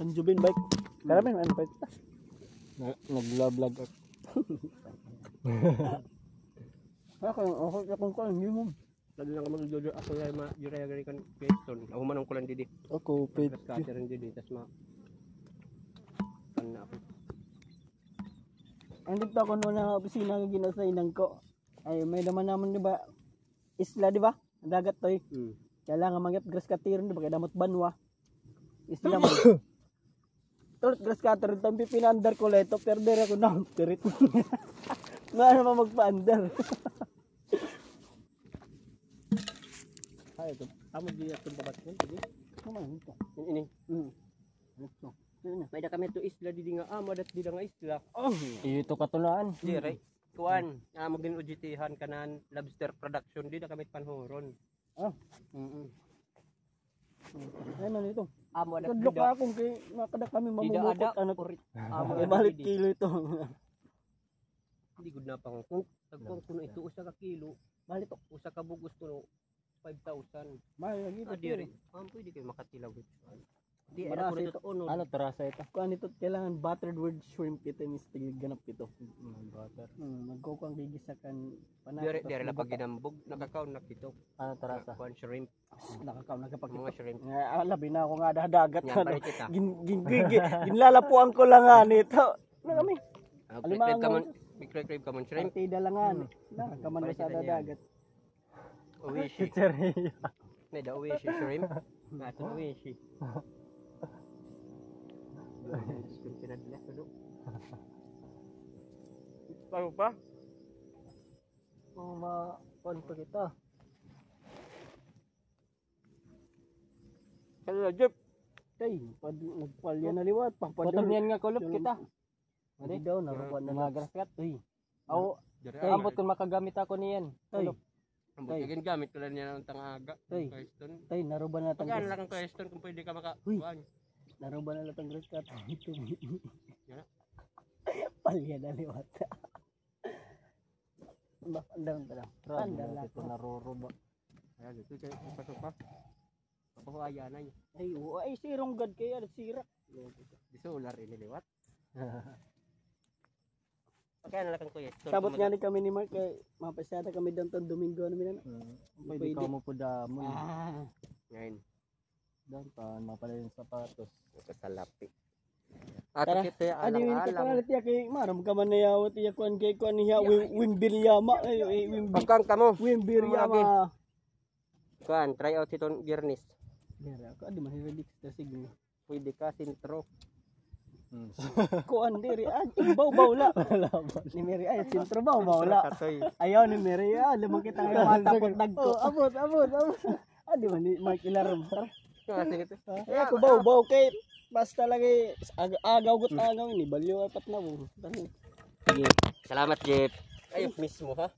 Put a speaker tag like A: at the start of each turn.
A: Sanjubin bike. Karamin ano pa ito?
B: Nagla-vlog ako.
A: Ako kung hindi mo.
C: Lalo lang ako magjojo ako yung juraya-gari kan question. Ako manong kulan didi.
B: Ako pwede.
C: Scatter rin didi. Tas ma... Ano ako.
A: Ang dito ako noon na opisina ng ginasainan ko. Ay may naman naman di ba? Isla di ba? Ang dagat to eh. Kailangan mangyat grass cutter di ba? Kaya damot banwa. Isla mo. Tulad grass cutter tampi pinandar ko leto. Perder ako na. Tirit. Nga naman magpa-andar.
C: Ay ito. Amo di atong babat ko.
A: Kumain ito.
C: Ini.
A: Ito.
C: May da kami to isla didi nga amo dat didi nga isla.
A: Oh.
B: Ito katulaan.
C: Di right. Kuan, magdin ujitihan kanan lobster production di da kami panhoron.
A: Ah. Ano nito?
C: Amo ada
A: Kadlok akong kay nakada kami mamumukot ano
C: urit.
A: amo balik kilo ito.
C: Hindi gud na pang kung tagpong kuno ito usa ka kilo, bali to usa ka bugos kuno 5,000.
A: May lagi
C: Ah,
A: ito.
C: di rin. Pwede kayo makatilaw dito. Di
A: Marasa
C: era ko
A: ito.
C: dito uno.
B: Ano terasa ito?
A: Kuan ito kailangan buttered with shrimp ito ni stig ganap ito.
B: Butter.
A: Magkukang gigisakan
C: Di rin pag ginambog, nakakaon na kito.
B: Ano terasa?
C: Kuan shrimp,
A: nakakaw nagkapag
C: mga shrimp.
A: labi na ako nga dagat
C: Yan,
A: ano.
C: balik kita.
A: Ginlalapuan ko lang nga nito. Ano kami?
C: Crave ka man, crave ka man shrimp.
A: Partida lang nga ni. Nakaman
C: Balik
A: sa
C: kita niyan.
A: dagat.
C: Uwishi. May da uwishi shrimp. Nato uwishi. Pinadala ko do. Paano pa?
A: Kung ma-on pa kita.
C: Kaya Jeff.
A: Tay, nagpalya na liwat.
B: Potong niyan nga kulop kita.
A: Hindi daw, narukuan na
B: Mga graskat.
A: Uy. Aw,
B: Ambot kung makagamit ako niyan.
A: tay,
C: Ambot kagin gamit ko lang niya ng tangaga.
A: Tay.
C: Question.
A: tay, naruban na
C: Pagkaan
A: tang
C: lang ang question kung pwede ka maka...
A: Uy.
C: Kuhaan.
A: naruban na tang grass cut.
C: Yan.
A: Palya na liwat. Ba, andang tala. Andang lang.
B: Ito naruruba.
C: Ayan, ito kayo. Pasok pa. Papahuaya na yun.
A: Ay, ay sirong gad kaya sira.
C: Di solar ini lewat. Pagkaan lang ang question.
A: Sabot nga ni kami ni Mark kay mapasyada kami downtown Domingo namin na.
B: Pwede ka mo po damo.
C: Ngayon.
B: Doon pa mapala yung sapatos.
C: Kasalapi.
A: Tara.
C: At kita
A: Adi win ka
C: alam-alam.
A: palit ya kay maram ka man nayawat iya kuan kay kuan niya Wimbiryama ay
C: Pagkaan ka mo.
A: Wimbiryama.
C: Kuhaan, try out itong Biernes.
A: Dere ako adi man relax ta sige.
C: Pwede ka sintro.
A: Kuan diri baw la. Ni Mary ay sentro baw la.
C: Katoy.
A: Ayaw ni Mary lamang kita ngayon matapot dagko. Abot. Adi man ni Mark ilaram.
C: Sige ito.
A: Ay ako baw kay basta lagi agaw gut agaw ni balyo apat na mo.
C: Sige. Salamat, Jeff. Ayok mismo, ha?